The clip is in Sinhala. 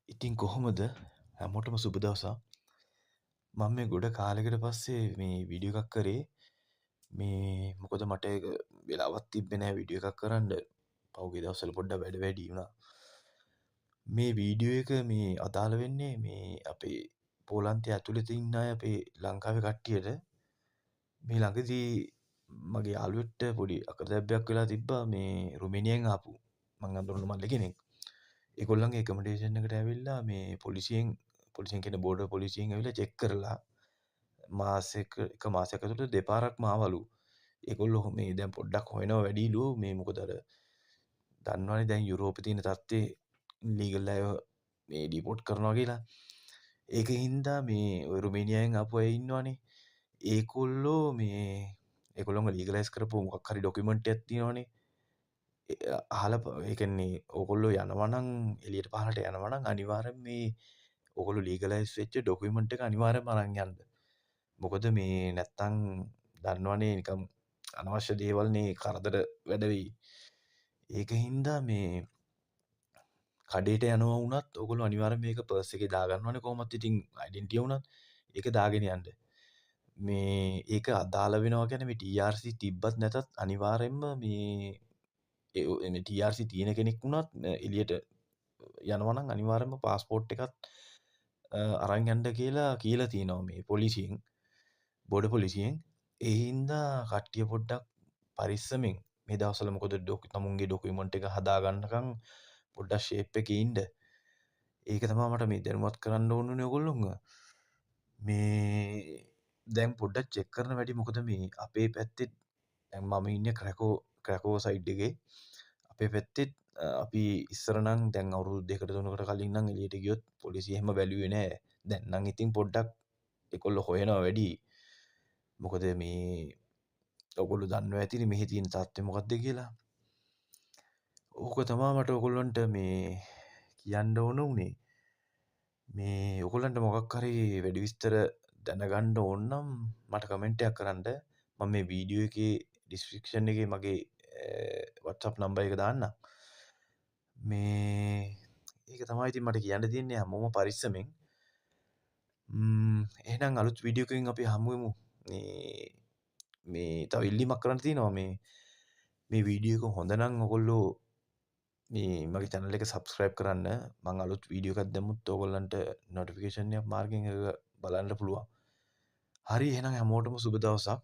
ඉතින් කොහොමද හැමෝටම සුබ දවසක්. මම මේ ගොඩ කාලෙකට පස්සේ මේ වීඩියෝ එකක් කරේ. මේ මොකද මට ඒක වෙලාවක් තිබ්බේ නැහැ වීඩියෝ එකක් කරන්න. පහුගිය දවස්වල පොඩ්ඩක් වැඩ වැඩි වුණා. මේ වීඩියෝ එක මේ අදාළ වෙන්නේ මේ අපේ පෝලන්තය ඇතුළත ඉන්න අය අපේ ලංකාවේ කට්ටියට. මේ ළඟදී මගේ යාළුවෙක්ට පොඩි අකරතැබ්බයක් වෙලා තිබ්බා මේ රුමේනියාවෙන් ආපු මං අඳුරන මල්ලි කෙනෙක්. ඒගොල්ලන්ගේ එකමඩේෂන් එකට ඇවිල්ලා මේ පොලිසියෙන් කියන බෝඩර් පොලිසියෙන් ඇවිල්ලා චෙක් කරලා එක මාසයක් ඇතුළත දෙපාරක්ම ආවලු. ඒගොල්ලෝ මේ දැන් පොඩ්ඩක් හොයනවා වැඩිලු මේ මොකද අර දන්නවනේ දැන් යුරෝපේ තියෙන තත්ත්වේ ලීගල් අයව මේ ඩිපෝට් කරනවා කියලා. ඒක හින්දා මේ ඔය රුමේනියාවෙන් ආපු අය ඉන්නවනේ. ඒගොල්ලොන්ව ලීගලයිස් කරපු මොකක් හරි ඩොකියුමන්ට් එකක් තියෙනවනේ. අහලා ඒ කියන්නේ ඕගොල්ලෝ යනවා නම් එළියට පහලට යනවා නම් අනිවාර්යෙන් මේ ඕගොල්ලෝ ලීගලයිස් වෙච්ච ඩොකියුමන්ට් එක අනිවාර්යෙන්ම අරන් යන්න. මොකද මේ නැත්තම් දන්නවනේ නිකම් අනවශ්‍ය දේවල්නේ කරදර වැඩ වෙයි. ඒක හින්දා මේ කඩේට යනවා වුණත් ඕගොල්ලෝ අනිවාර්යෙන් මේක පර්ස් එකේ දාගන්න ඕනේ කොහොමත් ඉතින් ඩෙන්ටිය වුණත් ඒක දාගෙන යන්න. මේ ඒක අදාළ වෙනවා කියන්නේ මේ TRC තිබ්බත් නැතත් අනිවාර්යෙන්ම මේ TRC තියෙන කෙනෙක් වුණත් එළියට යනවා නම් අනිවාර්යෙන්ම පාස්පෝර්ට් එකත් අරන් යන්න කියලා තියෙනවා මේ පොලිසියෙන් බෝඩර් පොලිසියෙන්. ඒ හින්දා කට්ටිය පොඩ්ඩක් පරිස්සමෙන් මේ දවස්වල මොකද තමුන්ගේ ඩොකියුමන්ට් එක හදාගන්නකම් පොඩ්ඩක් ෂේප් එකේ ඉන්න. ඒක තමයි මට මේ දැනුවත් කරන්න ඕනුනේ ඔයගොල්ලොන්ව. මේ දැන් පොඩ්ඩක් චෙක් කරන වැඩි මොකද මේ අපේ පැත්තේ දැන් මම ඉන්නේ ක්‍රැකෝ සයිඩ් එකේ. අපේ පැත්තෙත් අපි ඉස්සර නම් දැන් අවුරුදු 2කට 3කට කලින් නම් එළියට ගියොත් පොලිසිය එහෙම බැලුවේ නැහැ. දැන් නම් ඉතින් පොඩ්ඩක් ඒගොල්ලෝ හොයනවා වැඩි. මොකද මේ ඔයගොල්ලෝ දන්නවා ඇතිනේ මෙහි තියෙන තත්ත්වය මොකක්ද කියලා. ඕක තමයි මට ඔයගොල්ලන්ට මේ කියන්න ඕන උනේ. මේ ඔයගොල්ලන්ට මොකක් හරි වැඩි විස්තර දැනගන්න ඕන නම් මට කමෙන්ට් එකක් කරන්න. මම මේ වීඩියෝ එකේ ඩිස්ක්‍රිප්ෂන් එකේ මගේ WhatsApp නම්බර් එක දාන්නම්. මේ ඒක තමයි ඉතින් මට කියන්න තියෙන්නේ හැමෝම පරිස්සමෙන්. එහෙනම් අලුත් වීඩියෝ එකකින් අපි හමු වෙමු. මේ තව ඉල්ලීමක් කරන්න තියෙනවා මේ වීඩියෝ එක හොඳ නම් ඔයගොල්ලෝ මේ මගේ channel එක subscribe කරන්න. මම අලුත් වීඩියෝ එකක් දැම්මුත් ඔයගොල්ලන්ට notification එක මාර්ගෙන් එක බලන්න පුළුවන්. හරි එහෙනම් හැමෝටම සුබ දවසක්.